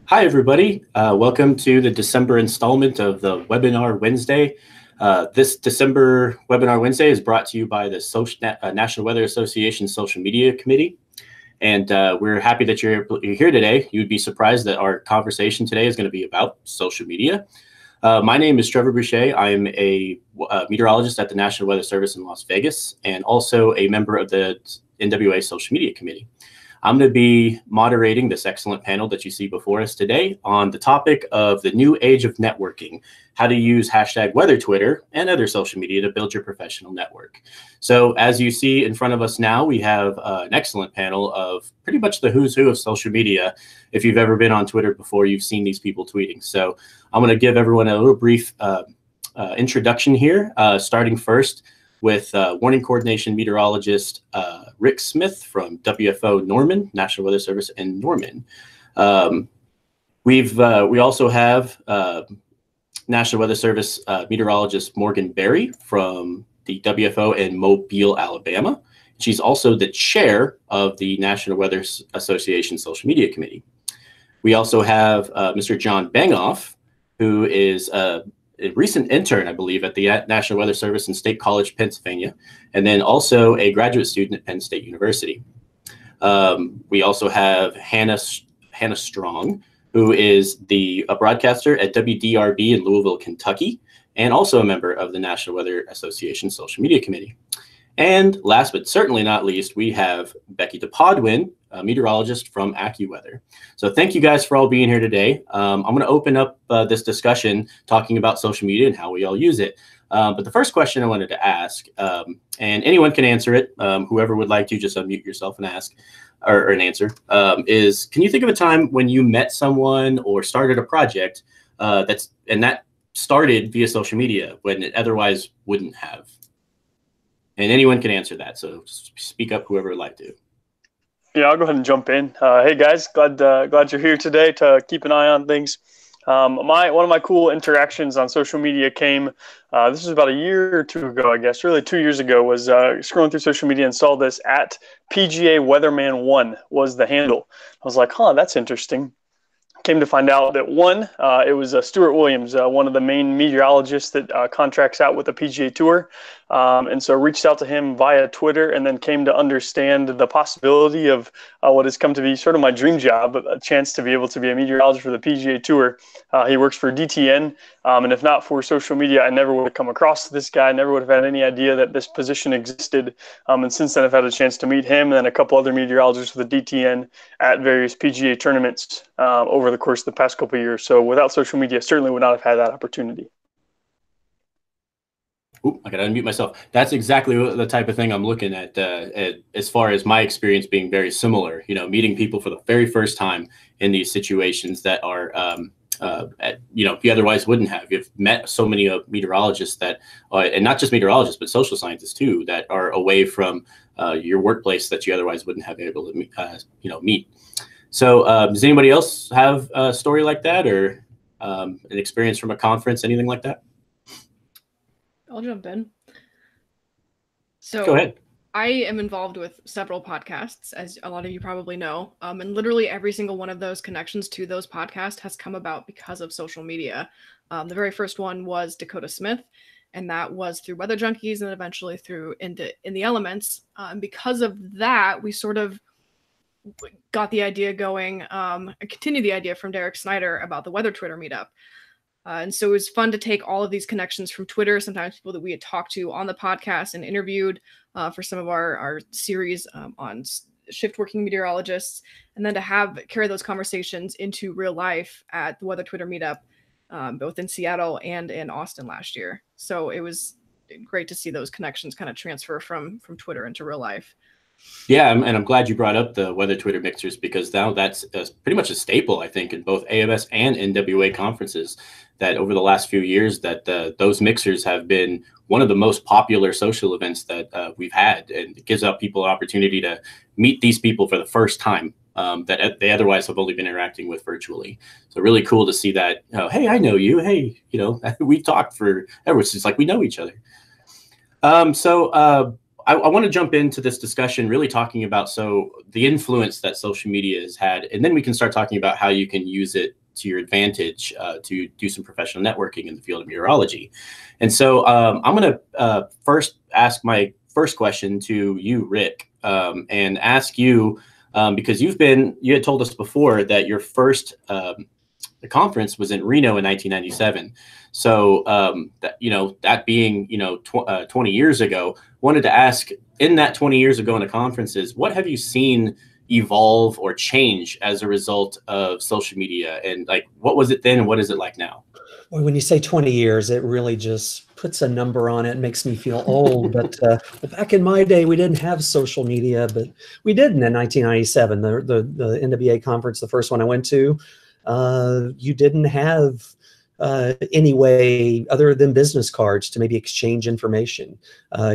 Hi, everybody. Welcome to the December installment of the Webinar Wednesday. This December Webinar Wednesday is brought to you by the National Weather Association Social Media Committee. And we're happy that you're here today. You'd be surprised that our conversation today is going to be about social media. My name is Trevor Boucher. I'm a meteorologist at the National Weather Service in Las Vegas and also a member of the NWA Social Media Committee. I'm going to be moderating this excellent panel that you see before us today on the topic of the new age of networking, how to use #WeatherTwitter and other social media to build your professional network. So as you see in front of us now, we have an excellent panel of pretty much the who's who of social media. If you've ever been on Twitter before, you've seen these people tweeting. So I'm going to give everyone a little brief introduction here, starting first with warning coordination meteorologist Rick Smith from WFO Norman, National Weather Service in Norman. We also have National Weather Service meteorologist Morgan Berry from the WFO in Mobile, Alabama. She's also the chair of the National Weather Association Social Media Committee. We also have Mr. John Bangoff, who is a recent intern, I believe, at the National Weather Service in State College, Pennsylvania, and then also a graduate student at Penn State University. We also have Hannah Strong, who is a broadcaster at WDRB in Louisville, Kentucky, and also a member of the National Weather Association Social Media Committee. And last but certainly not least, we have Becky DePodwin, a meteorologist from AccuWeather. So thank you guys for all being here today. I'm going to open up this discussion talking about social media and how we all use it. But the first question I wanted to ask, and anyone can answer it, whoever would like to, just unmute yourself and ask or an answer, is can you think of a time when you met someone or started a project that started via social media when it otherwise wouldn't have? And anyone can answer that, so speak up whoever would like to. Yeah, I'll go ahead and jump in. Hey guys, glad you're here today to keep an eye on things. One of my cool interactions on social media came. This was about a year or two ago, I guess. Really, 2 years ago. Was scrolling through social media and saw this at PGA Weatherman 1 was the handle. I was like, huh, that's interesting. Came to find out that it was Stuart Williams, one of the main meteorologists that contracts out with the PGA Tour. And so reached out to him via Twitter and then came to understand the possibility of what has come to be sort of my dream job, a chance to be able to be a meteorologist for the PGA Tour. He works for DTN. And if not for social media, I never would have come across this guy. I never would have had any idea that this position existed. And since then, I've had a chance to meet him and then a couple other meteorologists for the DTN at various PGA tournaments over the course of the past couple of years. So without social media, certainly would not have had that opportunity. Ooh, I got to unmute myself. That's exactly the type of thing I'm looking at as far as my experience being very similar, meeting people for the very first time in these situations that are, you otherwise wouldn't have. You've met so many meteorologists that, and not just meteorologists, but social scientists too, that are away from your workplace that you otherwise wouldn't have been able to, meet. So does anybody else have a story like that or an experience from a conference, anything like that? I'll jump in. So go ahead. I am involved with several podcasts, as a lot of you probably know, and literally every single one of those connections to those podcasts has come about because of social media. The very first one was Dakota Smith, and that was through Weather Junkies and eventually through In the Elements. And because of that, we sort of got the idea going, continued the idea from Derek Snyder about the Weather Twitter meetup. And so it was fun to take all of these connections from Twitter, sometimes people that we had talked to on the podcast and interviewed for some of our series on shift working meteorologists, and then to carry those conversations into real life at the Weather Twitter meetup, both in Seattle and in Austin last year. So it was great to see those connections kind of transfer from Twitter into real life. Yeah, and I'm glad you brought up the Weather Twitter mixers because now that's pretty much a staple, I think, in both AMS and NWA conferences, that over the last few years that those mixers have been one of the most popular social events that we've had. And it gives out people an opportunity to meet these people for the first time that they otherwise have only been interacting with virtually. So really cool to see that, hey, I know you. Hey, we talked forever. It's like we know each other. I want to jump into this discussion really talking about the influence that social media has had, and then we can start talking about how you can use it to your advantage to do some professional networking in the field of meteorology. And so I'm going to first ask my first question to you, Rick, and ask you, because you had told us before that your first conference was in Reno in 1997. So that being 20 years ago, wanted to ask, in that 20 years ago in the conferences, what have you seen evolve or change as a result of social media? And like, what was it then and what is it like now? Well, when you say 20 years, it really just puts a number on it. It makes me feel old. But back in my day, we didn't have social media, but we did in 1997, the NWA conference, the first one I went to. You didn't have any way other than business cards to maybe exchange information.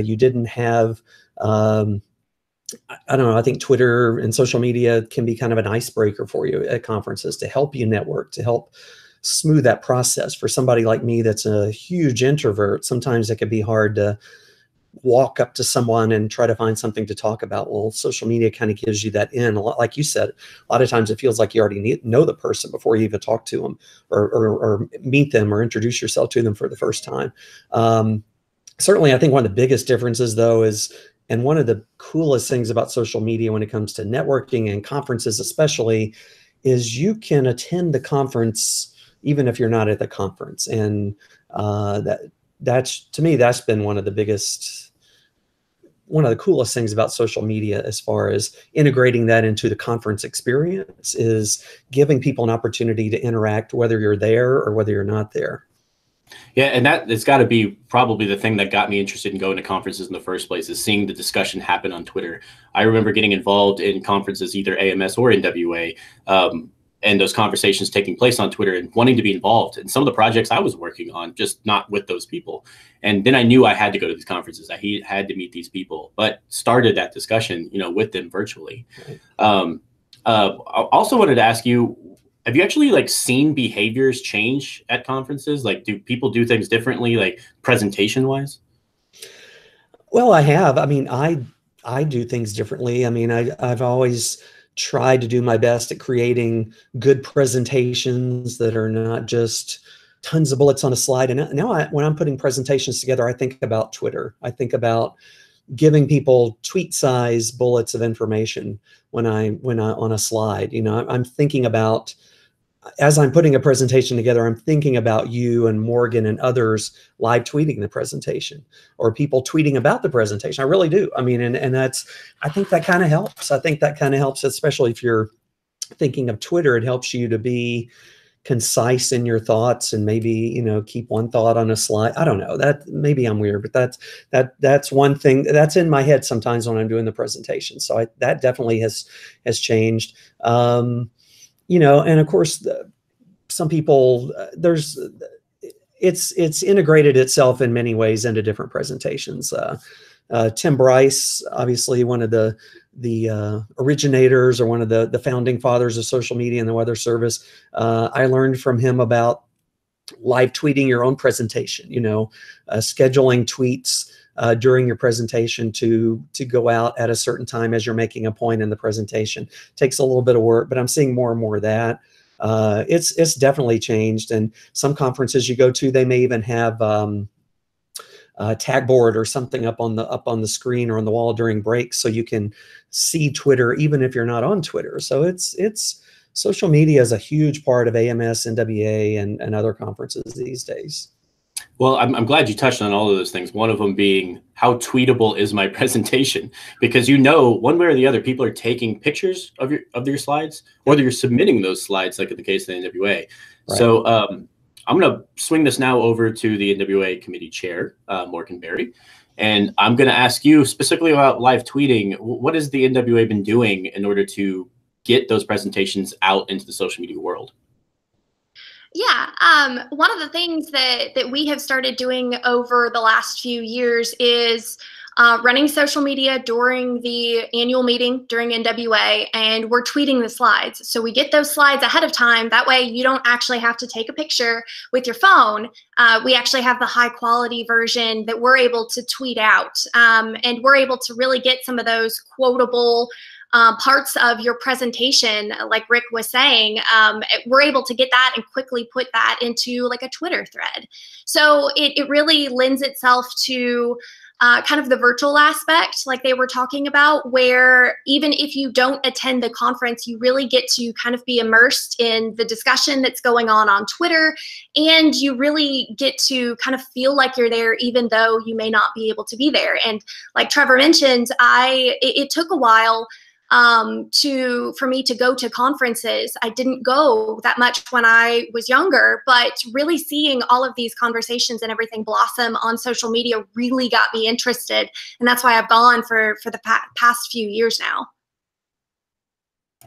You didn't have, I don't know, I think Twitter and social media can be kind of an icebreaker for you at conferences to help you network, to help smooth that process. For somebody like me that's a huge introvert, sometimes it can be hard to walk up to someone and try to find something to talk about. Well, social media kind of gives you that in. A lot, like you said, a lot of times it feels like you already know the person before you even talk to them or meet them or introduce yourself to them for the first time. Certainly, I think one of the biggest differences, though, is, and one of the coolest things about social media when it comes to networking and conferences especially, is you can attend the conference even if you're not at the conference. And that's, to me, that's been one of the coolest things about social media as far as integrating that into the conference experience, is giving people an opportunity to interact whether you're there or whether you're not there. Yeah, and it's got to be probably the thing that got me interested in going to conferences in the first place, is seeing the discussion happen on Twitter. I remember getting involved in conferences, either AMS or NWA, and those conversations taking place on Twitter and wanting to be involved in some of the projects I was working on, just not with those people. And then I knew I had to go to these conferences. I had to meet these people, but started that discussion, with them virtually. I also wanted to ask you, have you actually seen behaviors change at conferences? Like, do people do things differently, like presentation wise? Well, I have. I mean, I do things differently. I mean, I've always tried to do my best at creating good presentations that are not just tons of bullets on a slide. And now when I'm putting presentations together, I think about Twitter. I think about giving people tweet size bullets of information when I on a slide. I'm thinking about, as I'm putting a presentation together, I'm thinking about you and Morgan and others live tweeting the presentation, or people tweeting about the presentation. I really do. I mean, and I think that kind of helps. I think that kind of helps, especially if you're thinking of Twitter. It helps you to be concise in your thoughts and maybe, keep one thought on a slide. I don't know, that maybe I'm weird, but that's one thing that's in my head sometimes when I'm doing the presentation. So that definitely has changed. And of course, some people, it's integrated itself in many ways into different presentations. Tim Bryce, obviously one of the originators, or one of the founding fathers of social media and the Weather Service. I learned from him about live tweeting your own presentation, scheduling tweets during your presentation to go out at a certain time as you're making a point in the presentation. Takes a little bit of work, but I'm seeing more and more of that. It's definitely changed. And some conferences you go to, they may even have a tag board or something up on the screen or on the wall during breaks, so you can see Twitter even if you're not on Twitter. So it's social media is a huge part of AMS, NWA, and other conferences these days. Well, I'm glad you touched on all of those things. One of them being, how tweetable is my presentation? Because one way or the other, people are taking pictures of your slides, or they're submitting those slides, like in the case of the NWA. Right. So I'm going to swing this now over to the NWA committee chair, Morgan Berry, and I'm going to ask you specifically about live tweeting. What has the NWA been doing in order to get those presentations out into the social media world? Yeah, one of the things that we have started doing over the last few years is running social media during the annual meeting during NWA, and we're tweeting the slides. So we get those slides ahead of time. That way you don't actually have to take a picture with your phone. We actually have the high quality version that we're able to tweet out, and we're able to really get some of those quotable parts of your presentation, like Rick was saying, we're able to get that and quickly put that into like a Twitter thread. So it really lends itself to kind of the virtual aspect, like they were talking about, where even if you don't attend the conference, you really get to kind of be immersed in the discussion that's going on Twitter, and you really get to kind of feel like you're there, even though you may not be able to be there. And like Trevor mentioned, it took a while for me to go to conferences. I didn't go that much when I was younger, but really seeing all of these conversations and everything blossom on social media really got me interested. And that's why I've gone for the past few years now.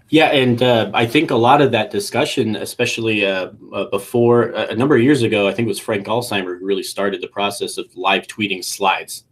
Yeah, and I think a lot of that discussion, especially before a number of years ago, I think it was Frank Alzheimer who really started the process of live tweeting slides.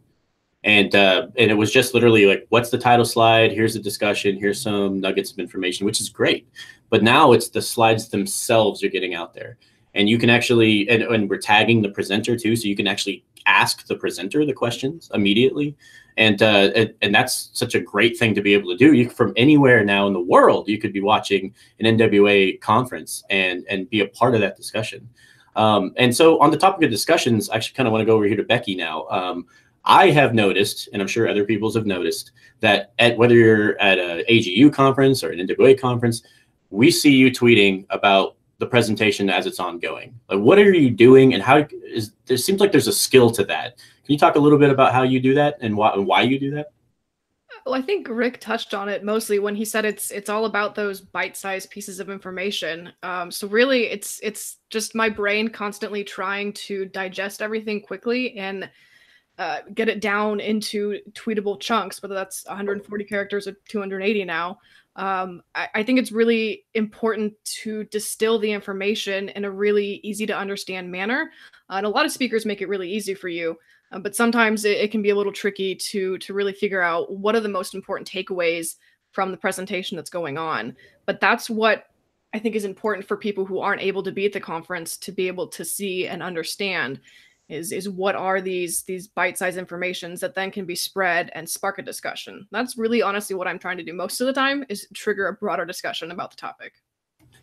And it was just literally like, what's the title slide? Here's the discussion. Here's some nuggets of information, which is great. But now it's the slides themselves you're getting out there. And you can actually, and we're tagging the presenter too, so you can actually ask the presenter the questions immediately. And that's such a great thing to be able to do. You from anywhere now in the world, you could be watching an NWA conference and be a part of that discussion. And so on the topic of discussions, I actually kind of want to go over here to Becky now. I have noticed, and I'm sure other people have noticed, that whether you're at an AGU conference or an NWA conference, we see you tweeting about the presentation as it's ongoing. Like, what are you doing, and how is there? Seems like there's a skill to that. Can you talk a little bit about how you do that and why you do that? Well, I think Rick touched on it mostly when he said it's all about those bite-sized pieces of information. So really, it's just my brain constantly trying to digest everything quickly and get it down into tweetable chunks, whether that's 140 characters or 280 now. I think it's really important to distill the information in a really easy to understand manner. And a lot of speakers make it really easy for you, but sometimes it can be a little tricky to really figure out what are the most important takeaways from the presentation that's going on. But that's what I think is important for people who aren't able to be at the conference to be able to see and understand. Is what are these bite-sized informations that then can be spread and spark a discussion. That's really honestly what I'm trying to do most of the time, is trigger a broader discussion about the topic.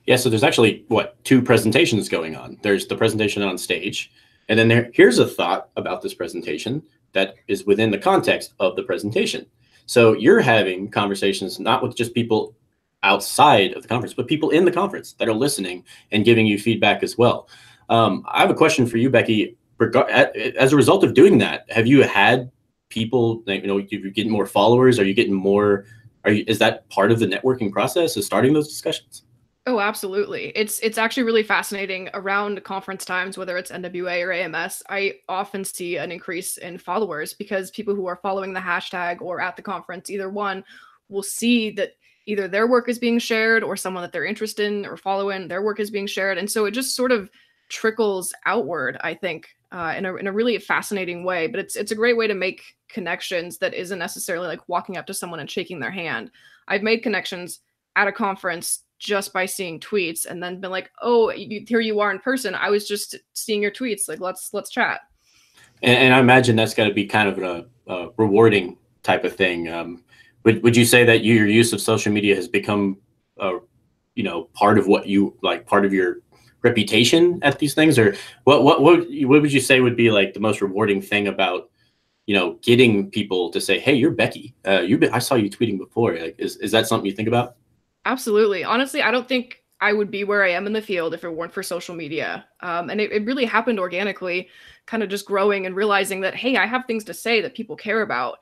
Yeah, so there's actually, two presentations going on. There's the presentation on stage, and then here's a thought about this presentation that is within the context of the presentation. So you're having conversations not with just people outside of the conference, but people in the conference that are listening and giving you feedback as well. I have a question for you, Becky. As a result of doing that, have you had people, you're getting more followers? Are you getting more? Is that part of the networking process, is starting those discussions? Oh, absolutely. It's actually really fascinating around conference times, whether it's NWA or AMS. I often see an increase in followers because people who are following the hashtag or at the conference, either one, will see that either their work is being shared or someone that they're interested in or following, their work is being shared. And so it just sort of trickles outward, I think, in a really fascinating way. But it's a great way to make connections that isn't necessarily like walking up to someone and shaking their hand. I've made connections at a conference just by seeing tweets and then been like, oh, here you are in person. I was just seeing your tweets. Like, let's chat. And I imagine that's got to be kind of a rewarding type of thing. Would you say that your use of social media has become, part of what you like, part of your reputation at these things? Or what would you say would be like the most rewarding thing about, getting people to say, hey, you're Becky, I saw you tweeting before. Like, is that something you think about? Absolutely. Honestly, I don't think I would be where I am in the field if it weren't for social media. And it really happened organically, kind of just growing and realizing that, hey, I have things to say that people care about.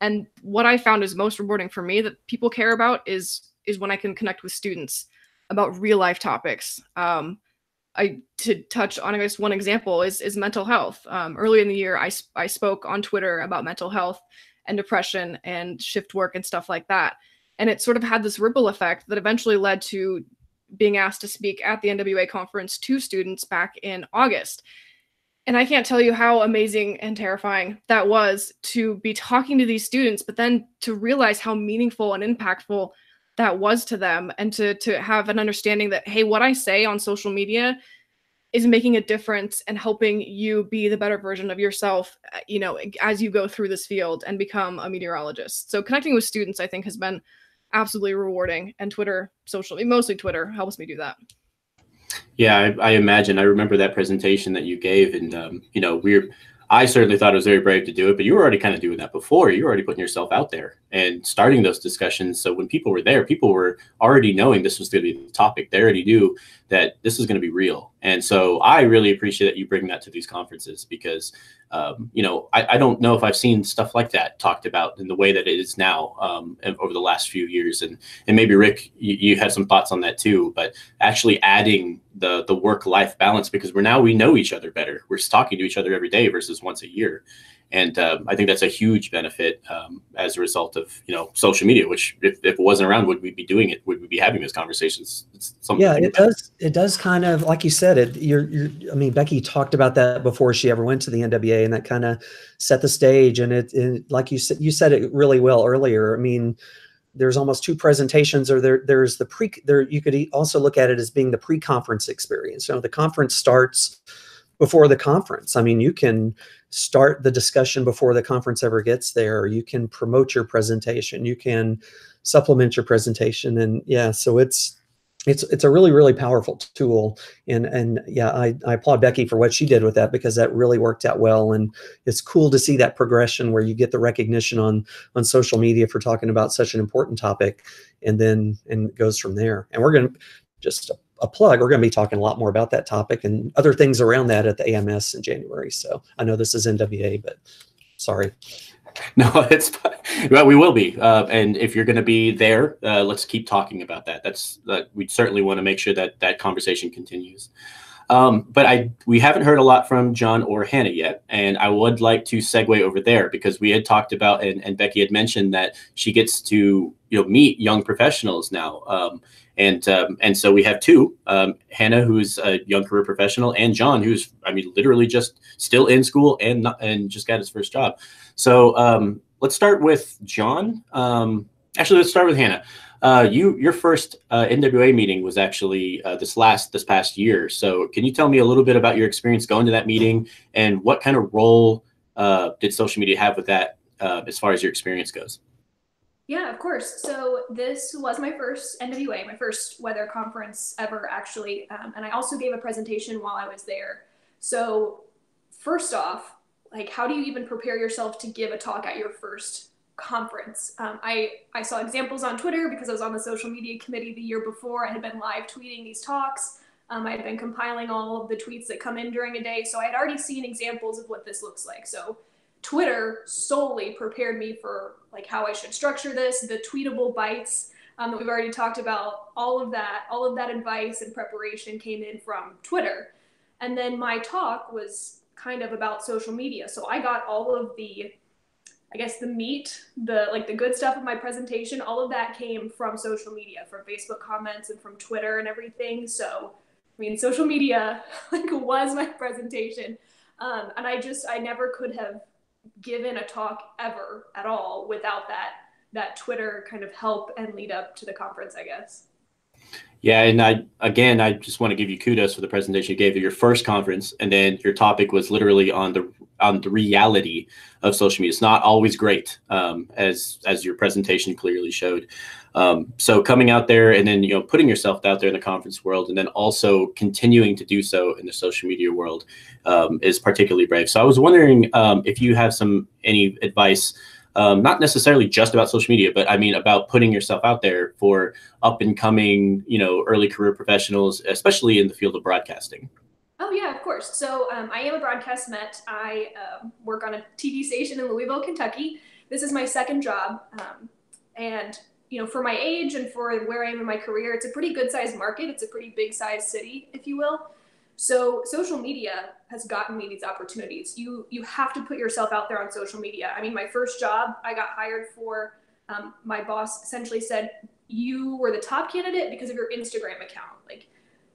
And what I found is most rewarding for me that people care about is when I can connect with students about real life topics. To touch on, I guess, one example is mental health. Early in the year, I spoke on Twitter about mental health and depression and shift work and stuff like that. And it sort of had this ripple effect that eventually led to being asked to speak at the NWA conference to students back in August. And I can't tell you how amazing and terrifying that was to be talking to these students, but then to realize how meaningful and impactful that was to them, and to have an understanding that, hey, what I say on social media is making a difference and helping you be the better version of yourself, you know, as you go through this field and become a meteorologist. So connecting with students, I think, has been absolutely rewarding, and mostly Twitter helps me do that. Yeah, I imagine. I remember that presentation that you gave, and you know, I certainly thought it was very brave to do it, but you were already kind of doing that before. You were already putting yourself out there and starting those discussions. So when people were there, people were already knowing this was going to be the topic. They already knew that this is going to be real. And so I really appreciate that you bring that to these conferences, because you know, I don't know if I've seen stuff like that talked about in the way that it is now over the last few years. And maybe Rick, you had some thoughts on that too, but actually adding the work-life balance, because we know each other better. We're talking to each other every day versus once a year. And I think that's a huge benefit as a result of, you know, social media, which if it wasn't around, would we be doing it? Would we be having those conversations? It's something. Yeah, it does kind of, like you said, I mean, Becky talked about that before she ever went to the NWA, and that kind of set the stage. And it like you said it really well earlier. I mean, there's almost two presentations, or there's you could also look at it as being the pre-conference experience. You know, the conference starts before the conference. I mean, you can start the discussion before the conference ever gets there. You can promote your presentation. You can supplement your presentation. And yeah, so it's a really, really powerful tool. And yeah, I applaud Becky for what she did with that, because that really worked out well. And it's cool to see that progression where you get the recognition on social media for talking about such an important topic, and it goes from there. And we're going to just a plug. We're going to be talking a lot more about that topic and other things around that at the AMS in January. So I know this is NWA, but sorry. No, it's well, we will be. And if you're going to be there, let's keep talking about that. We certainly want to make sure that conversation continues. But we haven't heard a lot from John or Hannah yet, and I would like to segue over there, because we had talked about, and Becky had mentioned that she gets to, you know, meet young professionals now. And so we have two, Hannah, who's a young career professional, and John, who's, I mean, literally just still in school and just got his first job. So let's start with John. Actually, let's start with Hannah. Your first NWA meeting was actually this past year. So can you tell me a little bit about your experience going to that meeting, and what kind of role did social media have with that as far as your experience goes? Yeah, of course. So this was my first NWA, my first weather conference ever, actually. And I also gave a presentation while I was there. So first off, like, how do you even prepare yourself to give a talk at your first conference? I saw examples on Twitter because I was on the social media committee the year before. I had been live tweeting these talks. I had been compiling all of the tweets that come in during a day. So I had already seen examples of what this looks like. So Twitter solely prepared me for like how I should structure this, the tweetable bites that we've already talked about. All of that advice and preparation came in from Twitter. And then my talk was kind of about social media. So I got all of the, I guess, the meat, the good stuff of my presentation. All of that came from social media, from Facebook comments and from Twitter and everything. So, I mean, social media was my presentation. And I never could have given a talk ever at all without that Twitter kind of help and lead up to the conference, I guess. Yeah, and I just want to give you kudos for the presentation you gave at your first conference, and then your topic was literally on the reality of social media. It's not always great, as your presentation clearly showed. So coming out there and then, you know, putting yourself out there in the conference world, and then also continuing to do so in the social media world is particularly brave. So I was wondering if you have any advice. Not necessarily just about social media, but I mean about putting yourself out there for up and coming, you know, early career professionals, especially in the field of broadcasting. Oh yeah, of course. So I am a broadcast vet. I work on a TV station in Louisville, Kentucky. This is my second job. And, you know, for my age and for where I am in my career, it's a pretty good sized market. It's a pretty big sized city, if you will. So social media has gotten me these opportunities. You have to put yourself out there on social media. I mean, my first job I got hired for, my boss essentially said, you were the top candidate because of your Instagram account. Like,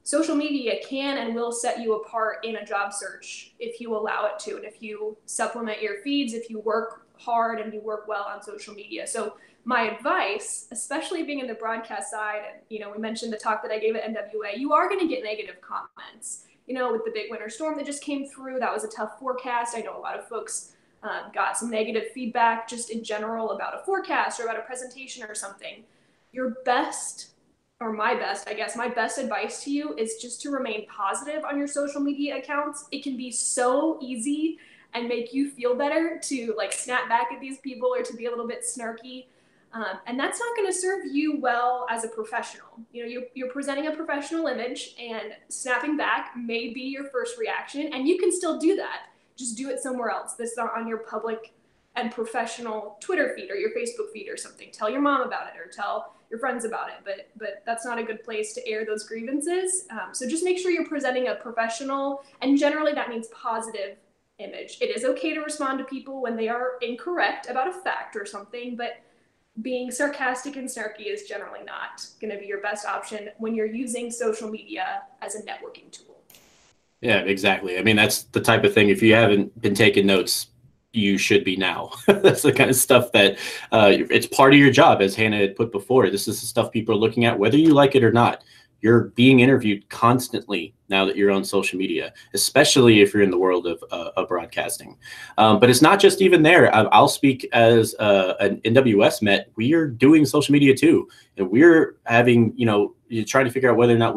social media can and will set you apart in a job search if you allow it to, and if you supplement your feeds, if you work hard and you work well on social media. So my advice, especially being in the broadcast side, and we mentioned the talk that I gave at NWA, you are going to get negative comments. With the big winter storm that just came through, that was a tough forecast. I know a lot of folks got some negative feedback just in general about a forecast or about a presentation or something. Your best, or my best, I guess, my best advice to you is just to remain positive on your social media accounts. It can be so easy and make you feel better to like snap back at these people or to be a little bit snarky. And that's not going to serve you well as a professional. You're presenting a professional image, and snapping back may be your first reaction, and you can still do that. Just do it somewhere else. That's not on your public and professional Twitter feed or your Facebook feed or something. Tell your mom about it or tell your friends about it, but that's not a good place to air those grievances. So just make sure you're presenting a professional, and generally that means positive image. It is okay to respond to people when they are incorrect about a fact or something, but being sarcastic and snarky is generally not going to be your best option when you're using social media as a networking tool. Yeah, exactly. I mean, that's the type of thing, if you haven't been taking notes, you should be now. That's the kind of stuff that it's part of your job, as Hannah had put before. This is the stuff people are looking at, whether you like it or not. You're being interviewed constantly now that you're on social media, especially if you're in the world of broadcasting. But it's not just even there. I'll speak as an NWS Met. We are doing social media too. And we're having, you're trying to figure out whether or not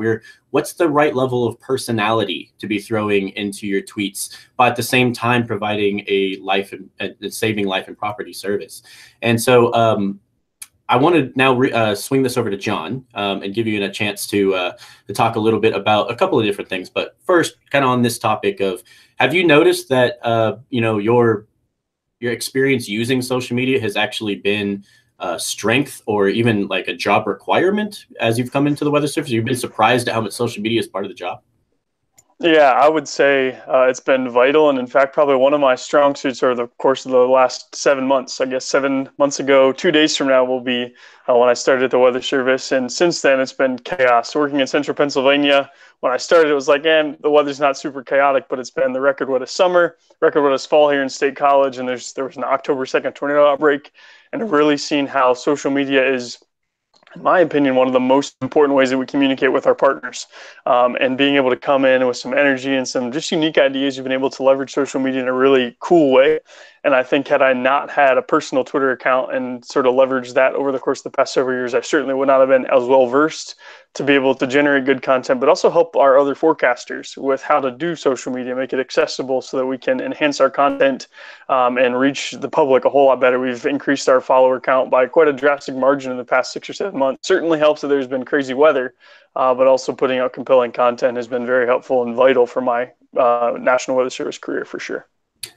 what's the right level of personality to be throwing into your tweets, but at the same time providing a saving life and property service. And so, I want to now swing this over to John and give you a chance to talk a little bit about a couple of different things. But first, kind of on this topic of, have you noticed that your experience using social media has actually been strength or even like a job requirement as you've come into the weather service? You've been surprised at how much social media is part of the job? Yeah, I would say it's been vital, and in fact, probably one of my strong suits over the course of the last 7 months. I guess 7 months ago, 2 days from now, will be when I started at the Weather Service, and since then, it's been chaos. Working in central Pennsylvania, when I started, it was like, the weather's not super chaotic, but it's been the record wettest summer, record wettest fall here in State College, and there was an October 2nd tornado outbreak, and I've really seen how social media is, in my opinion, one of the most important ways that we communicate with our partners, and being able to come in with some energy and some just unique ideas. You've been able to leverage social media in a really cool way. And I think had I not had a personal Twitter account and sort of leveraged that over the course of the past several years, I certainly would not have been as well versed to be able to generate good content, but also help our other forecasters with how to do social media, make it accessible so that we can enhance our content and reach the public a whole lot better. We've increased our follower count by quite a drastic margin in the past 6 or 7 months. Certainly helps that there's been crazy weather, but also putting out compelling content has been very helpful and vital for my National Weather Service career for sure.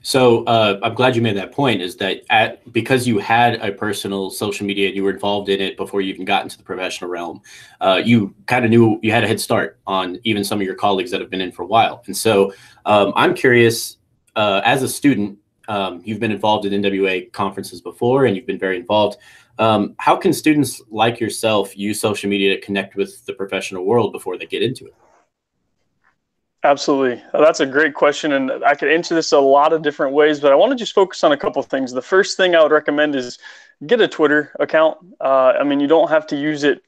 So I'm glad you made that point, is that because you had a personal social media and you were involved in it before you even got into the professional realm, you kind of knew you had a head start on even some of your colleagues that have been in for a while. And so I'm curious, as a student, you've been involved in NWA conferences before and you've been very involved. How can students like yourself use social media to connect with the professional world before they get into it? Absolutely. That's a great question, and I could answer this a lot of different ways, but I want to just focus on a couple of things. The first thing I would recommend is get a Twitter account. You don't have to use it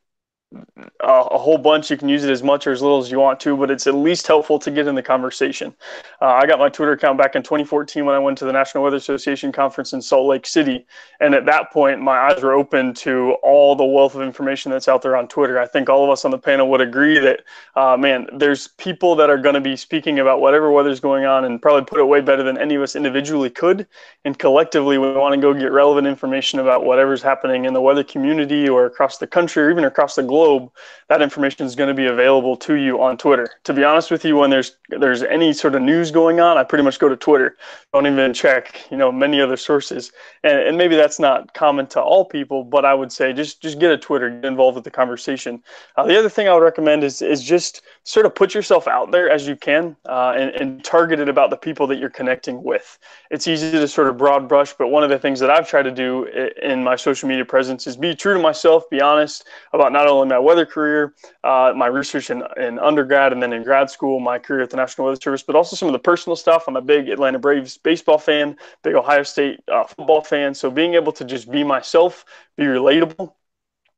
a whole bunch. You can use it as much or as little as you want to, but it's at least helpful to get in the conversation. I got my Twitter account back in 2014 when I went to the National Weather Association conference in Salt Lake City. And at that point, my eyes were open to all the wealth of information that's out there on Twitter. I think all of us on the panel would agree that, there's people that are going to be speaking about whatever weather's going on and probably put it way better than any of us individually could. And collectively, we want to go get relevant information about whatever's happening in the weather community or across the country or even across the globe. globe, that information is going to be available to you on Twitter. To be honest with you, when there's any sort of news going on, I pretty much go to Twitter. Don't even check, many other sources. And maybe that's not common to all people, but I would say just get a Twitter, get involved with the conversation. The other thing I would recommend is just sort of put yourself out there as you can, and target it about the people that you're connecting with. It's easy to sort of broad brush, but one of the things that I've tried to do in my social media presence is be true to myself, be honest about not only my weather career, my research in undergrad and then in grad school, my career at the National Weather Service, but also some of the personal stuff. I'm a big Atlanta Braves baseball fan, big Ohio State football fan. So being able to just be myself, be relatable.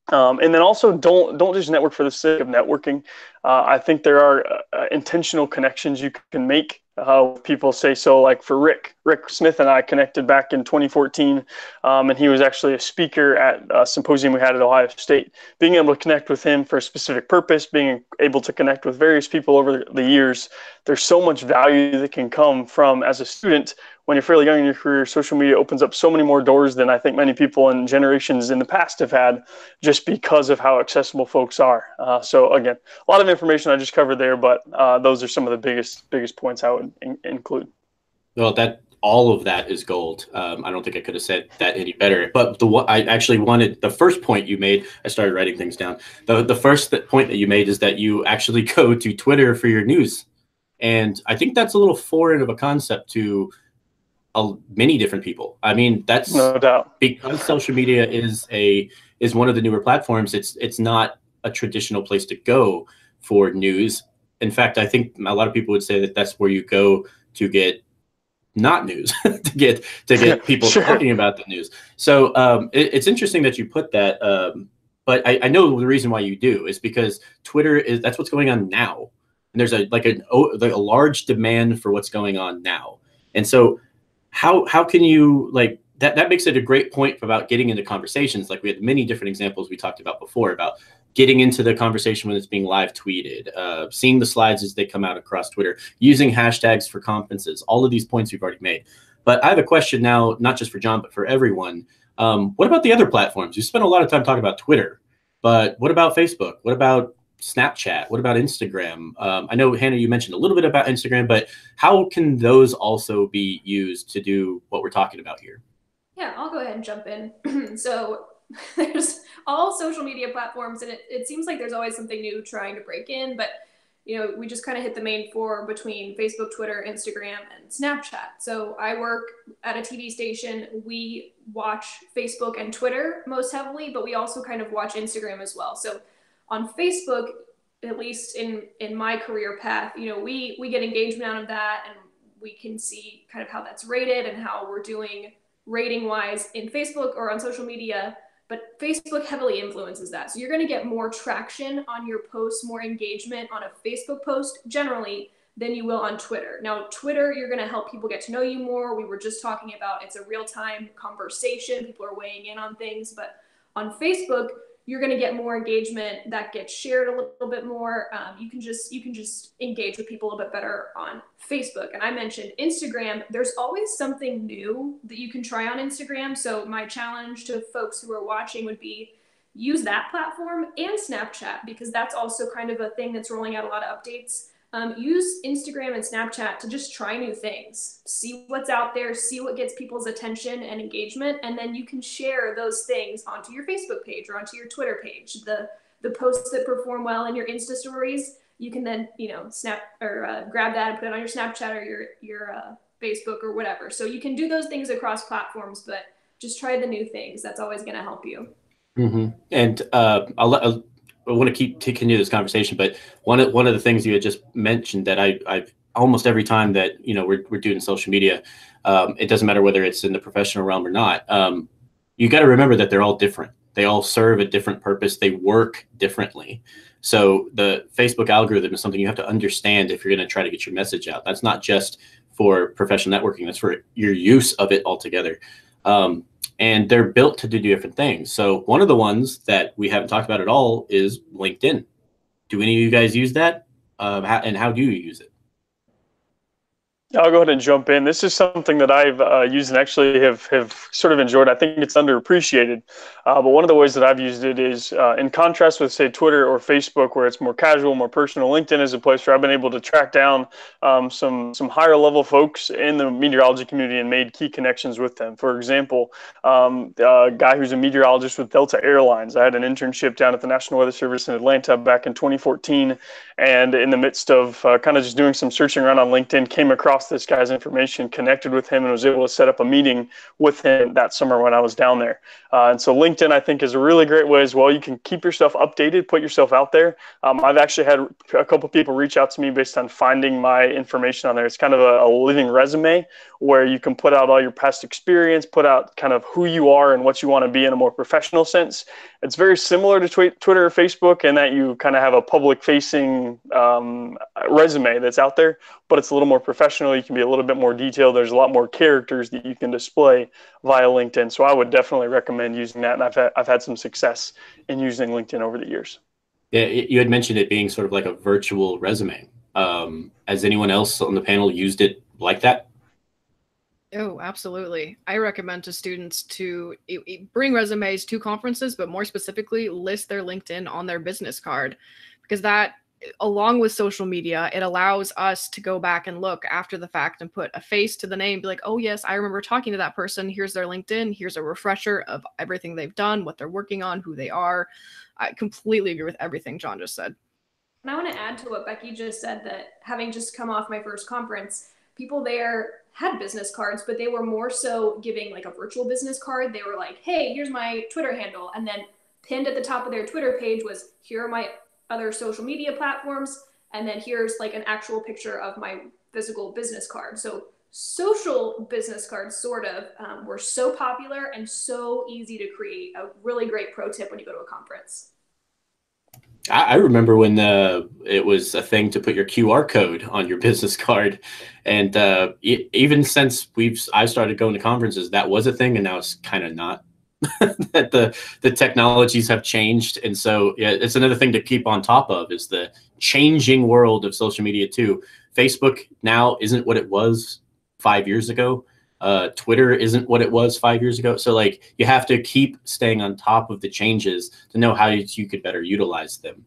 And then also don't just network for the sake of networking. I think there are intentional connections you can make. People say so, like for Rick Smith and I connected back in 2014, and he was actually a speaker at a symposium we had at Ohio State. Being able to connect with him for a specific purpose, being able to connect with various people over the years, there's so much value that can come from, as a student, when you're fairly young in your career, social media opens up so many more doors than I think many people in generations in the past have had, just because of how accessible folks are. So again, a lot of information I just covered there, but those are some of the biggest points I would include. Well, all of that is gold. I don't think I could have said that any better. But I actually wanted the first point you made. I started writing things down. The first point that you made is that you actually go to Twitter for your news, and I think that's a little foreign of a concept to many different people. I mean, that's no doubt, because social media is one of the newer platforms. It's not a traditional place to go for news. In fact, I think a lot of people would say that that's where you go to get not news, to get people Sure. talking about the news. So it's interesting that you put that. But I know the reason why you do is because Twitter that's what's going on now, and there's a large demand for what's going on now. And so how can you that makes it a great point about getting into conversations. Like we had many different examples we talked about before about getting into the conversation when it's being live tweeted, seeing the slides as they come out across Twitter, using hashtags for conferences, all of these points we've already made. But I have a question now, not just for John, but for everyone. What about the other platforms? You spent a lot of time talking about Twitter, but what about Facebook? What about Snapchat? What about Instagram? I know, Hannah, you mentioned a little bit about Instagram, but how can those also be used to do what we're talking about here? Yeah, I'll go ahead and jump in. So there's all social media platforms, and it seems like there's always something new trying to break in, but we just kind of hit the main four between Facebook, Twitter, Instagram, and Snapchat. So I work at a TV station. We watch Facebook and Twitter most heavily, but we also kind of watch Instagram as well. So on Facebook, at least in my career path, we get engagement out of that, and we can see kind of how that's rated and how we're doing rating wise in Facebook or on social media. But Facebook heavily influences that. So you're going to get more traction on your posts, more engagement on a Facebook post generally than you will on Twitter. Now, Twitter, you're going to help people get to know you more. We were just talking about it's a real-time conversation. People are weighing in on things. But on Facebook, you're going to get more engagement that gets shared a little bit more. You can just engage with people a bit better on Facebook. And I mentioned Instagram. There's always something new that you can try on Instagram. So my challenge to folks who are watching would be use that platform and Snapchat, because that's also kind of a thing that's rolling out a lot of updates. Use Instagram and Snapchat to just try new things, see what's out there, see what gets people's attention and engagement, and then you can share those things onto your Facebook page or onto your Twitter page. The posts that perform well in your Insta stories, you can then snap or grab that and put it on your Snapchat or your Facebook or whatever. So you can do those things across platforms, but just try the new things. That's always going to help you. Mm-hmm. And I want to continue this conversation, but one of the things you had just mentioned that I've almost every time that we're doing social media, it doesn't matter whether it's in the professional realm or not. You got to remember that they're all different. They all serve a different purpose. They work differently. So the Facebook algorithm is something you have to understand if you're going to try to get your message out. That's not just for professional networking. That's for your use of it altogether. And they're built to do different things. So one of the ones that we haven't talked about at all is LinkedIn. Do any of you guys use that? And how do you use it? I'll go ahead and jump in. This is something that I've used and actually have sort of enjoyed. I think it's underappreciated, but one of the ways that I've used it is in contrast with, say, Twitter or Facebook, where it's more casual, more personal. LinkedIn is a place where I've been able to track down some higher level folks in the meteorology community and made key connections with them. For example, a guy who's a meteorologist with Delta Airlines. I had an internship down at the National Weather Service in Atlanta back in 2014, and in the midst of kind of just doing some searching around on LinkedIn, came across this guy's information, connected with him, and was able to set up a meeting with him that summer when I was down there. And so LinkedIn, I think, is a really great way as well. You can keep yourself updated, put yourself out there. I've actually had a couple people reach out to me based on finding my information on there. It's kind of a living resume where you can put out all your past experience, put out kind of who you are and what you want to be in a more professional sense. It's very similar to Twitter or Facebook in that you kind of have a public-facing resume that's out there, but it's a little more professional. You can be a little bit more detailed. There's a lot more characters that you can display via LinkedIn. So I would definitely recommend using that, and I've had some success in using LinkedIn over the years. Yeah, you had mentioned it being sort of like a virtual resume. Has anyone else on the panel used it like that? Oh, absolutely. I recommend to students to bring resumes to conferences, but more specifically, list their LinkedIn on their business card, because that, along with social media, it allows us to go back and look after the fact and put a face to the name, be like, oh yes, I remember talking to that person. Here's their LinkedIn. Here's a refresher of everything they've done, what they're working on, who they are. I completely agree with everything John just said. And I want to add to what Becky just said, that having just come off my first conference, people there had business cards, but they were more so giving like a virtual business card. They were like, hey, here's my Twitter handle. And then pinned at the top of their Twitter page was, here are my other social media platforms. And then here's like an actual picture of my physical business card. So social business cards sort of were so popular and so easy to create. A really great pro tip when you go to a conference. I remember when it was a thing to put your QR code on your business card, and even since I started going to conferences, that was a thing, and now it's kind of not. That the technologies have changed, and so yeah, it's another thing to keep on top of is the changing world of social media too. Facebook now isn't what it was 5 years ago. Twitter isn't what it was 5 years ago. So like you have to keep staying on top of the changes to know how you could better utilize them.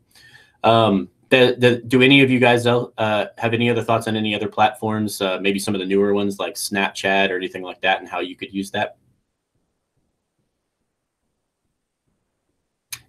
Do any of you guys have any other thoughts on any other platforms, maybe some of the newer ones like Snapchat or anything like that, and how you could use that?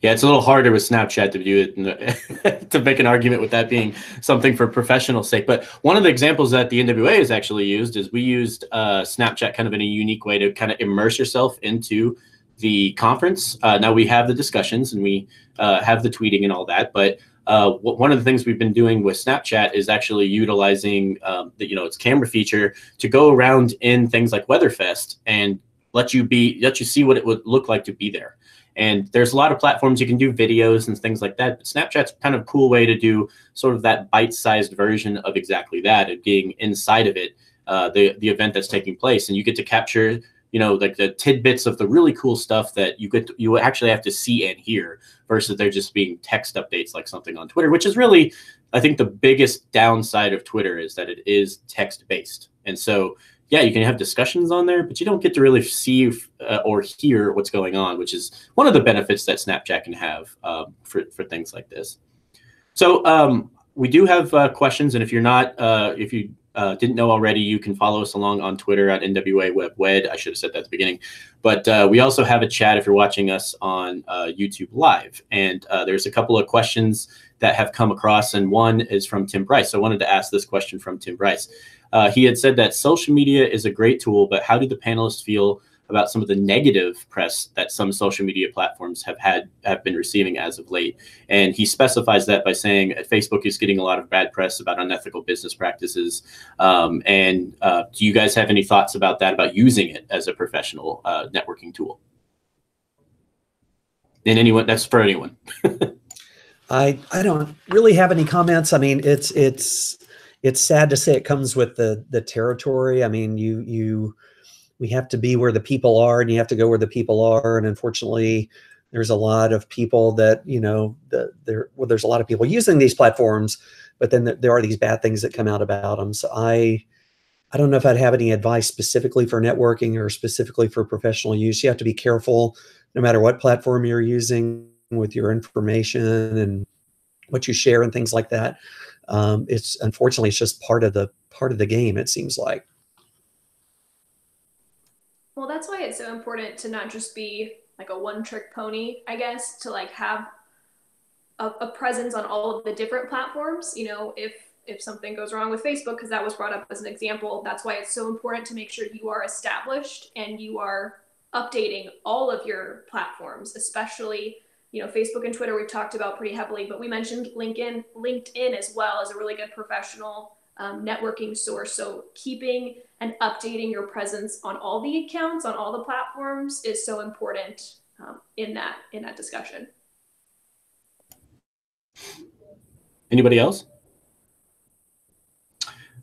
Yeah, it's a little harder with Snapchat to do it, to make an argument with that being something for professional sake. But one of the examples that the NWA has actually used is we used Snapchat kind of in a unique way to kind of immerse yourself into the conference. Now we have the discussions and we have the tweeting and all that, but one of the things we've been doing with Snapchat is actually utilizing its camera feature to go around in things like WeatherFest and let you see what it would look like to be there. And there's a lot of platforms you can do videos and things like that. But Snapchat's kind of a cool way to do sort of that bite-sized version of exactly that, of being inside of it, the event that's taking place, and you get to capture, like the tidbits of the really cool stuff that you actually have to see and hear, versus they're just being text updates like something on Twitter, which is really, I think, the biggest downside of Twitter is that it is text-based, and so. Yeah, you can have discussions on there, but you don't get to really see or hear what's going on, which is one of the benefits that Snapchat can have for things like this. So we do have questions, and if you didn't know already, you can follow us along on Twitter at NWA WebWed. I should have said that at the beginning. But we also have a chat if you're watching us on YouTube Live, and there's a couple of questions that have come across, and one is from Tim Bryce. So I wanted to ask this question from Tim Bryce. He had said that social media is a great tool, but how do the panelists feel about some of the negative press that some social media platforms have been receiving as of late? And he specifies that by saying Facebook is getting a lot of bad press about unethical business practices. Do you guys have any thoughts about that, about using it as a professional networking tool? And anyone, that's for anyone. I don't really have any comments. I mean, it's sad to say it comes with the territory. I mean, we have to be where the people are, and you have to go where the people are. And unfortunately, there's a lot of people that, there's a lot of people using these platforms, but then there are these bad things that come out about them. So I I don't know if I'd have any advice specifically for networking or specifically for professional use. You have to be careful no matter what platform you're using with your information and what you share and things like that. It's unfortunately, it's just part of the game, it seems like. Well, that's why it's so important to not just be like a one-trick pony, I guess, to like have a presence on all of the different platforms. You know, if something goes wrong with Facebook, because that was brought up as an example, that's why it's so important to make sure you are established and you are updating all of your platforms, especially, you know, Facebook and Twitter we've talked about pretty heavily, but we mentioned LinkedIn as well as a really good professional networking source. So keeping and updating your presence on all the accounts, on all the platforms is so important in that discussion. Anybody else?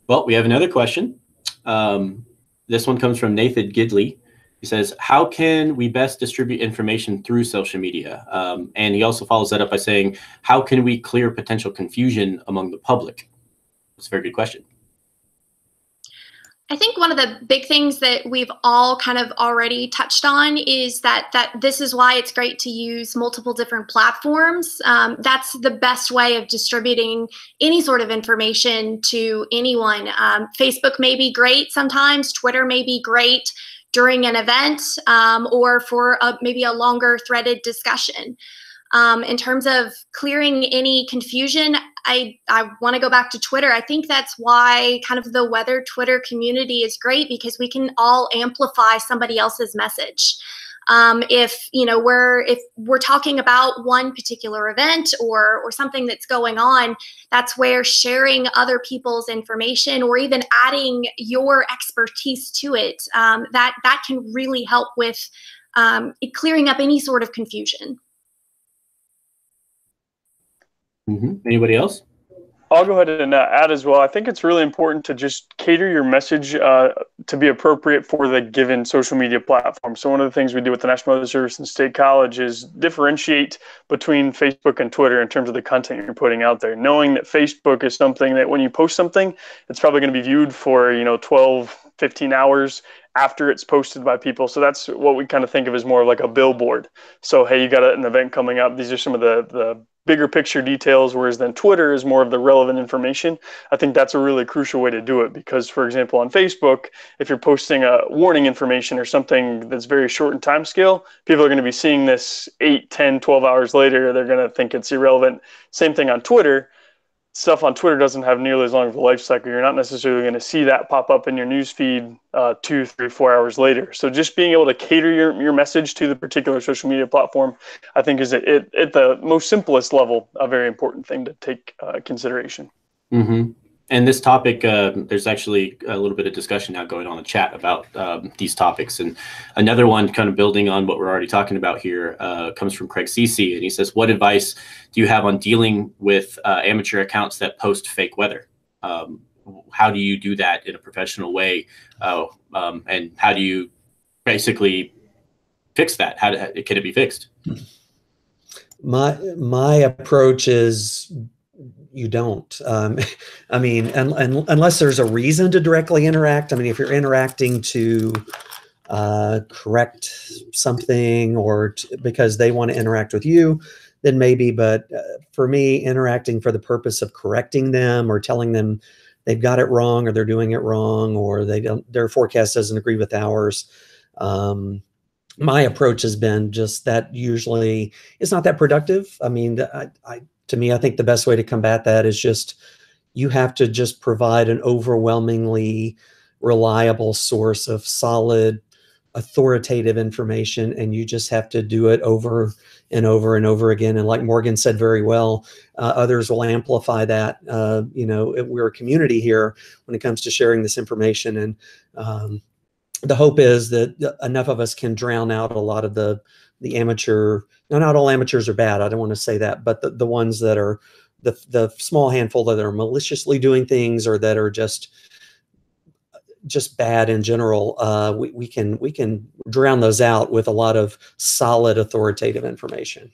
Well, we have another question. This one comes from Nathan Gidley. He says, how can we best distribute information through social media? And he also follows that up by saying, how can we clear potential confusion among the public? That's a very good question. I think one of the big things that we've all kind of already touched on is that this is why it's great to use multiple different platforms. That's the best way of distributing any sort of information to anyone. Facebook may be great sometimes, Twitter may be great during an event or for maybe a longer threaded discussion. In terms of clearing any confusion, I want to go back to Twitter. I think that's why kind of the weather Twitter community is great, because we can all amplify somebody else's message. If we're talking about one particular event or something that's going on, that's where sharing other people's information or even adding your expertise to it, that can really help with clearing up any sort of confusion. Anybody else? I'll go ahead and add as well. I think it's really important to just cater your message to be appropriate for the given social media platform. So one of the things we do with the National Weather Service and State College is differentiate between Facebook and Twitter in terms of the content you're putting out there, knowing that Facebook is something that when you post something, it's probably going to be viewed for 12, 15 hours after it's posted by people. So that's what we kind of think of as more of like a billboard. So, hey, you got an event coming up. These are some of the bigger picture details, whereas then Twitter is more of the relevant information. I think that's a really crucial way to do it because, for example, on Facebook, if you're posting a warning information or something that's very short in time scale, people are going to be seeing this 8, 10, 12 hours later. They're going to think it's irrelevant. Same thing on Twitter. Stuff on Twitter doesn't have nearly as long of a life cycle. You're not necessarily going to see that pop up in your news feed 2, 3, 4 hours later. So just being able to cater your message to the particular social media platform, I think is at the most simplest level, a very important thing to take consideration. And this topic, there's actually a little bit of discussion now going on in the chat about these topics. And another one kind of building on what we're already talking about here comes from Craig Cece. And he says, what advice do you have on dealing with amateur accounts that post fake weather? How do you do that in a professional way? And how do you basically fix that? Can it be fixed? My approach is you don't. I mean, unless there's a reason to directly interact. I mean, if you're interacting to correct something or because they want to interact with you, then maybe. But for me, interacting for the purpose of correcting them or telling them they've got it wrong or they're doing it wrong or their forecast doesn't agree with ours. My approach has been just that usually it's not that productive. I mean, to me, I think the best way to combat that is just you have to just provide an overwhelmingly reliable source of solid, authoritative information, and you just have to do it over and over and over again. And like Morgan said very well, others will amplify that. We're a community here when it comes to sharing this information, and the hope is that enough of us can drown out a lot of the amateur. Now, not all amateurs are bad. I don't want to say that, but the ones that are the small handful that are maliciously doing things or that are just bad in general, we can drown those out with a lot of solid, authoritative information.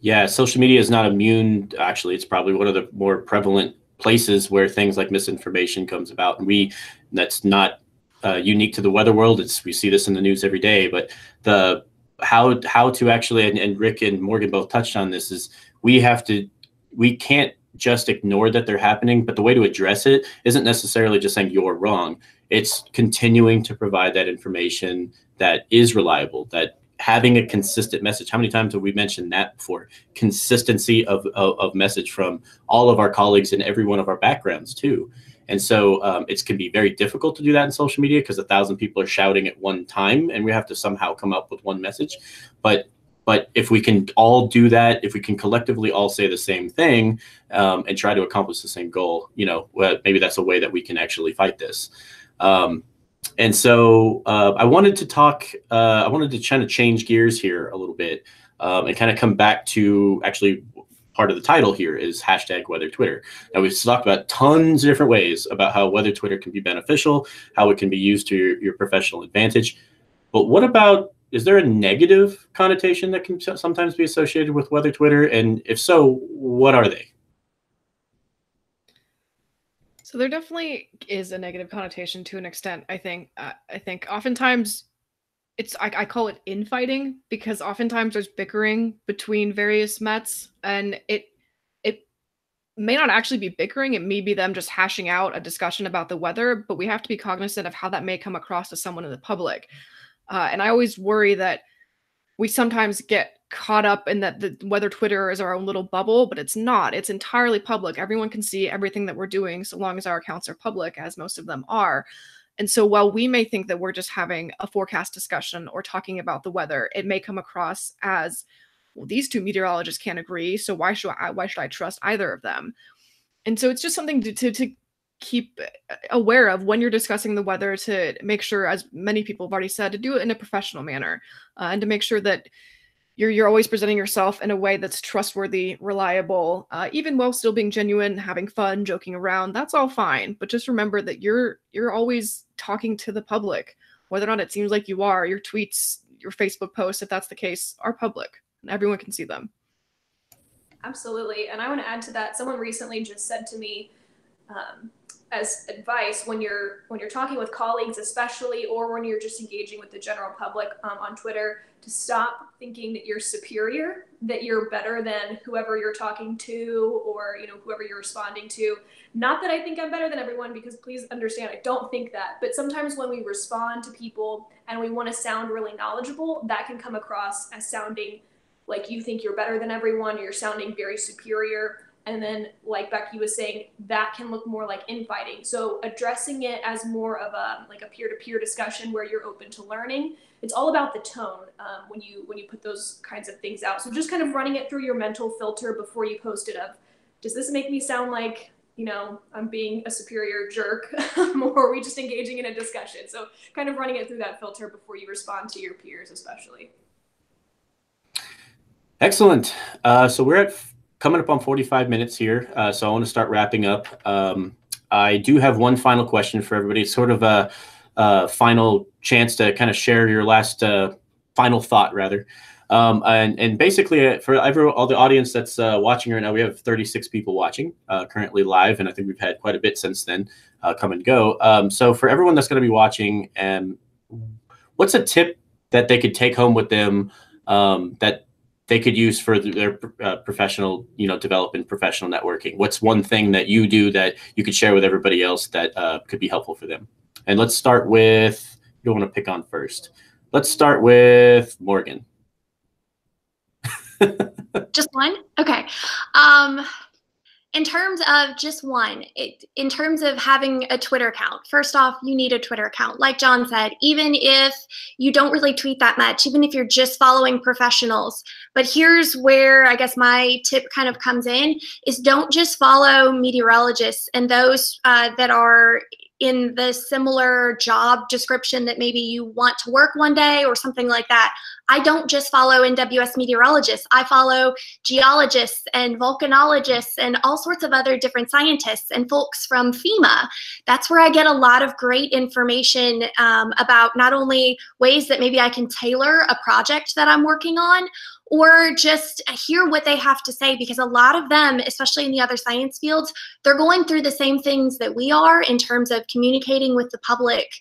Yeah, social media is not immune. Actually, it's probably one of the more prevalent places where things like misinformation comes about. And that's not unique to the weather world. We see this in the news every day, but how to actually, and Rick and Morgan both touched on this, is we can't just ignore that they're happening, but the way to address it isn't necessarily just saying you're wrong. It's continuing to provide that information that is reliable, that having a consistent message. How many times have we mentioned that before? Consistency of message from all of our colleagues in every one of our backgrounds too. And so it can be very difficult to do that in social media because 1,000 people are shouting at one time and we have to somehow come up with one message. But if we can all do that, if we can collectively all say the same thing and try to accomplish the same goal, maybe that's a way that we can actually fight this. And so I wanted to kind of change gears here a little bit and kind of come back to actually part of the title here is #WeatherTwitter. Now, we've talked about tons of different ways about how weather Twitter can be beneficial, how it can be used to your professional advantage. But what about, is there a negative connotation that can sometimes be associated with weather Twitter? And if so, what are they? So there definitely is a negative connotation to an extent. I think oftentimes I call it infighting, because oftentimes there's bickering between various Mets, and it may not actually be bickering. It may be them just hashing out a discussion about the weather, but we have to be cognizant of how that may come across to someone in the public. And I always worry that we sometimes get caught up in that the weather Twitter is our own little bubble, but it's not. It's entirely public. Everyone can see everything that we're doing so long as our accounts are public, as most of them are. And so while we may think that we're just having a forecast discussion or talking about the weather, it may come across as, well, these two meteorologists can't agree, so why should I trust either of them? And so it's just something to keep aware of when you're discussing the weather, to make sure, as many people have already said, to do it in a professional manner, and to make sure that you're always presenting yourself in a way that's trustworthy, reliable, even while still being genuine, having fun, joking around. That's all fine. But just remember that you're always talking to the public, whether or not it seems like you are. Your tweets, your Facebook posts, if that's the case, are public and everyone can see them. Absolutely. And I want to add to that. Someone recently just said to me, as advice, when you're talking with colleagues especially, or when you're just engaging with the general public on Twitter, to stop thinking that you're superior, that you're better than whoever you're talking to, or whoever you're responding to. Not that I think I'm better than everyone, because please understand, I don't think that. But sometimes when we respond to people and we want to sound really knowledgeable, that can come across as sounding like you think you're better than everyone, or you're sounding very superior. And then, like Becky was saying, that can look more like infighting. So addressing it as more of a peer-to-peer discussion where you're open to learning. It's all about the tone when you put those kinds of things out. So just kind of running it through your mental filter before you post it of, does this make me sound like, I'm being a superior jerk, or are we just engaging in a discussion? So kind of running it through that filter before you respond to your peers, especially. Excellent. So we're coming up on 45 minutes here, so I want to start wrapping up. I do have one final question for everybody. It's sort of a final chance to kind of share your last final thought, rather. And basically, for all the audience that's watching right now, we have 36 people watching currently live, and I think we've had quite a bit since then come and go. So for everyone that's going to be watching, what's a tip that they could take home with them that they could use for their professional, development, professional networking? What's one thing that you do that you could share with everybody else that could be helpful for them? And let's start with, you don't want to pick on first. Let's start with Morgan. Just one? Okay. In terms of just one, in terms of having a Twitter account, first off, you need a Twitter account. Like John said, even if you don't really tweet that much, even if you're just following professionals. But here's where I guess my tip kind of comes in, is don't just follow meteorologists and those that are in the similar job description that maybe you want to work one day or something like that. I don't just follow NWS meteorologists. I follow geologists and volcanologists and all sorts of other different scientists and folks from FEMA. That's where I get a lot of great information about not only ways that maybe I can tailor a project that I'm working on, or just hear what they have to say, because a lot of them, especially in the other science fields, they're going through the same things that we are in terms of communicating with the public.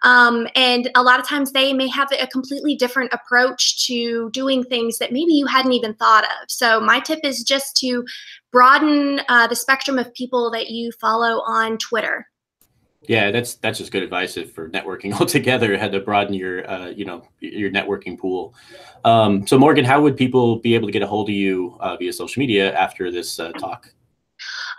And a lot of times they may have a completely different approach to doing things that maybe you hadn't even thought of. So my tip is just to broaden the spectrum of people that you follow on Twitter. Yeah, that's just good advice for networking altogether. Had to broaden your your networking pool. So Morgan, how would people be able to get a hold of you via social media after this talk?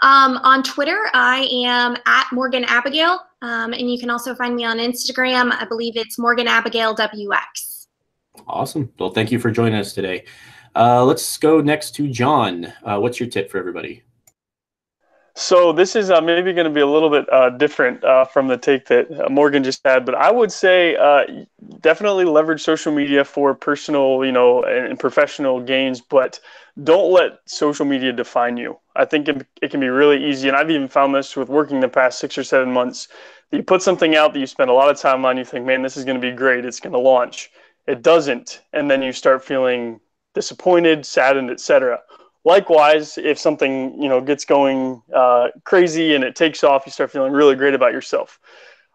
On Twitter, I am at Morgan Abigail, and you can also find me on Instagram. I believe it's Morgan Abigail WX. Awesome. Well, thank you for joining us today. Let's go next to John. What's your tip for everybody? So this is maybe going to be a little bit different from the take that Morgan just had, but I would say definitely leverage social media for personal, and professional gains, but don't let social media define you. I think it can be really easy, and I've even found this with working the past 6 or 7 months. That you put something out that you spend a lot of time on, you think, man, this is going to be great, it's going to launch. It doesn't, and then you start feeling disappointed, saddened, etc. Likewise, if something gets going crazy and it takes off, you start feeling really great about yourself.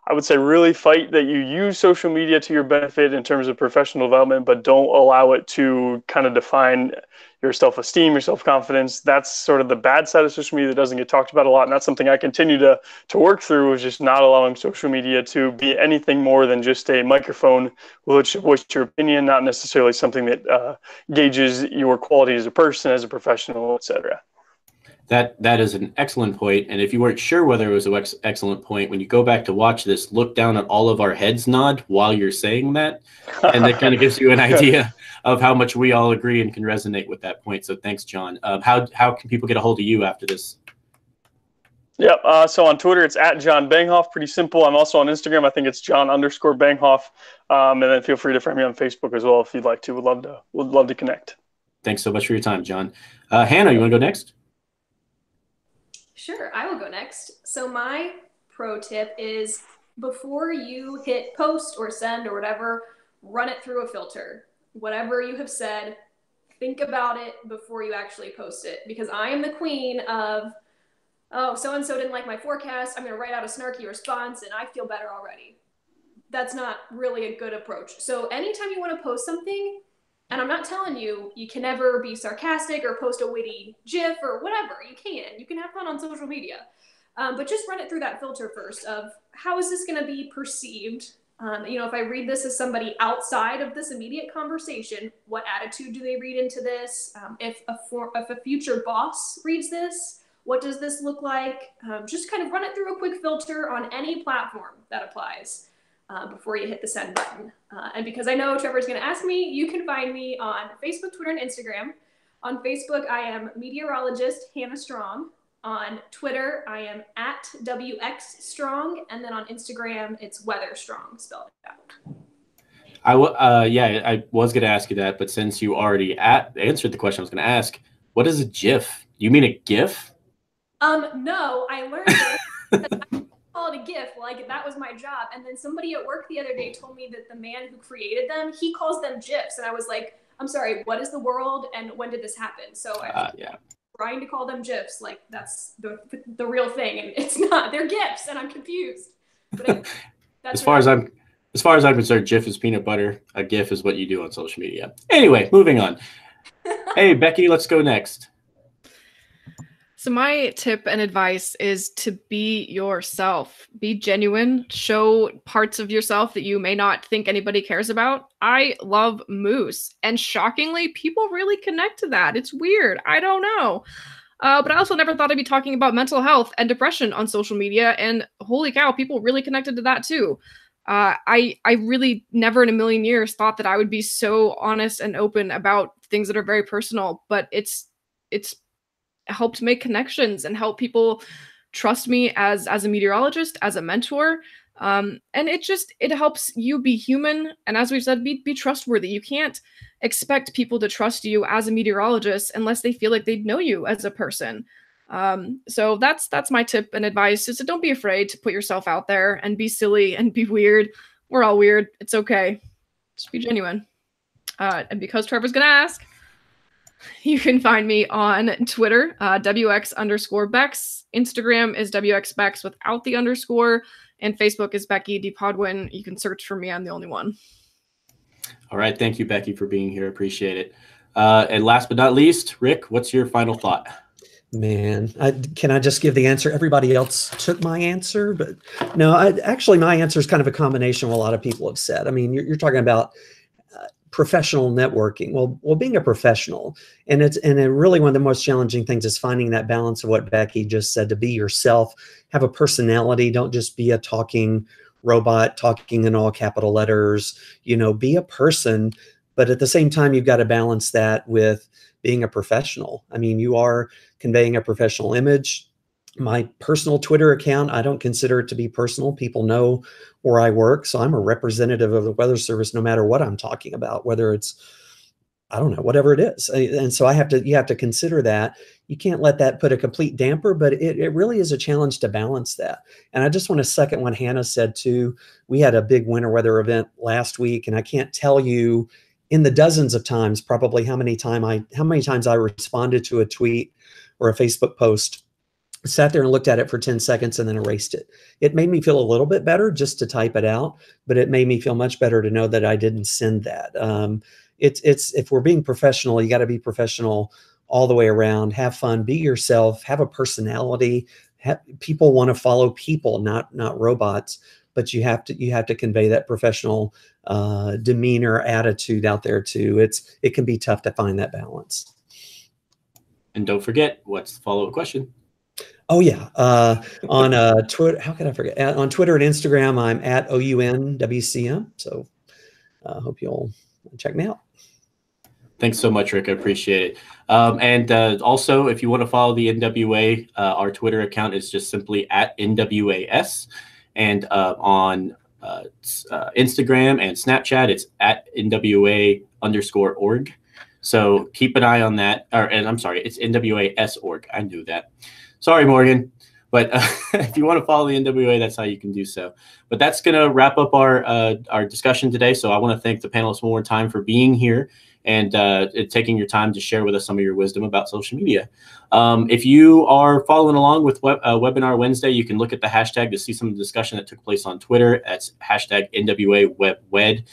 I would say really fight that you use social media to your benefit in terms of professional development, but don't allow it to kind of define your self-esteem, your self-confidence. That's sort of the bad side of social media that doesn't get talked about a lot, and that's something I continue to work through, is just not allowing social media to be anything more than just a microphone with which to voice your opinion, not necessarily something that gauges your quality as a person, as a professional, etc. That is an excellent point. And if you weren't sure whether it was an excellent point, when you go back to watch this, look down at all of our heads nod while you're saying that. And that kind of gives you an idea of how much we all agree and can resonate with that point. So thanks, John. How can people get a hold of you after this? Yeah, so on Twitter, it's at John Banghoff. Pretty simple. I'm also on Instagram. I think it's John_Banghoff. And then feel free to friend me on Facebook as well if you'd like to. Would love to connect. Thanks so much for your time, John. Hannah, you want to go next? Sure, I will go next. So my pro tip is, before you hit post or send or whatever, run it through a filter. Whatever you have said, think about it before you actually post it. Because I am the queen of, oh, so-and-so didn't like my forecast, I'm going to write out a snarky response and I feel better already. That's not really a good approach. So anytime you want to post something, and I'm not telling you, you can never be sarcastic or post a witty GIF or whatever. You can. You can have fun on social media. But just run it through that filter first of, how is this going to be perceived? If I read this as somebody outside of this immediate conversation, what attitude do they read into this? If a future boss reads this, what does this look like? Just kind of run it through a quick filter on any platform that applies. Before you hit the send button. And because I know Trevor's going to ask me, you can find me on Facebook, Twitter, and Instagram. On Facebook, I am meteorologist Hannah Strong. On Twitter, I am at WX Strong. And then on Instagram, it's Weather Strong, spelled out. I was going to ask you that, but since you already answered the question I was going to ask, what is a GIF? You mean a GIF? No, I learned it. Call it a GIF, like that was my job. And then somebody at work the other day told me that the man who created them, he calls them GIFs. And I was like, I'm sorry, what is the world and when did this happen? So I'm trying to call them GIFs, like that's the real thing, and it's not. They're GIFs, and I'm confused. But as far as I'm concerned, GIF is peanut butter. A GIF is what you do on social media. Anyway, moving on. Hey, Becky, let's go next. So my tip and advice is to be yourself. Be genuine. Show parts of yourself that you may not think anybody cares about. I love moose. And shockingly, people really connect to that. It's weird. I don't know. But I also never thought I'd be talking about mental health and depression on social media. And holy cow, people really connected to that too. I really never in a million years thought that I would be so honest and open about things that are very personal. But it's helped make connections and help people trust me as a meteorologist, as a mentor. And it helps you be human. And as we've said, be trustworthy. You can't expect people to trust you as a meteorologist unless they feel like they know you as a person. So that's my tip and advice, is to don't be afraid to put yourself out there and be silly and be weird. We're all weird. It's okay. Just be genuine. And because Trevor's going to ask, You can find me on Twitter, WX_Bex. Instagram is WXBex without the underscore. And Facebook is Becky D. Podwin. You can search for me. I'm the only one. All right. Thank you, Becky, for being here. Appreciate it. And last but not least, Rick, what's your final thought? Man, can I just give the answer? Everybody else took my answer, but no, actually my answer is kind of a combination of what a lot of people have said. I mean, you're talking about professional networking. Well, being a professional, and really one of the most challenging things is finding that balance of what Becky just said, to be yourself, have a personality. Don't just be a talking robot, talking in all capital letters, be a person, but at the same time, you've got to balance that with being a professional. I mean, you are conveying a professional image. My personal Twitter account, I don't consider it to be personal. People know where I work. So I'm a representative of the Weather Service, no matter what I'm talking about, whether it's, I don't know, whatever it is. And so you have to consider that. You can't let that put a complete damper, but it really is a challenge to balance that. And I just want to second what Hannah said too. We had a big winter weather event last week, and I can't tell you in the dozens of times, probably how many times I responded to a tweet or a Facebook post, sat there and looked at it for 10 seconds and then erased it. It made me feel a little bit better just to type it out, but it made me feel much better to know that I didn't send that. If we're being professional, you got to be professional all the way around. Have fun, be yourself, have a personality. People want to follow people, not robots. But you have to convey that professional demeanor, attitude out there too. It can be tough to find that balance. And don't forget, what's the follow-up question? Oh yeah, on Twitter. How could I forget? On Twitter and Instagram, I'm at OUNWCM. So I hope you'll check me out. Thanks so much, Rick. I appreciate it. And also, if you want to follow the NWA, our Twitter account is just simply at NWAS. And on Instagram and Snapchat, it's at NWA_org. So keep an eye on that. And I'm sorry, it's NWAS.org. I knew that. Sorry, Morgan. But if you want to follow the NWA, that's how you can do so. But that's going to wrap up our discussion today. So I want to thank the panelists one more time for being here and taking your time to share with us some of your wisdom about social media. If you are following along with Webinar Wednesday, you can look at the hashtag to see some of the discussion that took place on Twitter. That's hashtag NWAWebWed.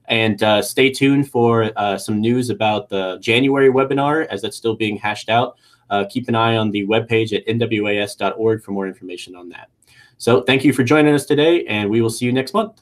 And stay tuned for some news about the January webinar as that's still being hashed out. Keep an eye on the webpage at nwas.org for more information on that. So thank you for joining us today, and we will see you next month.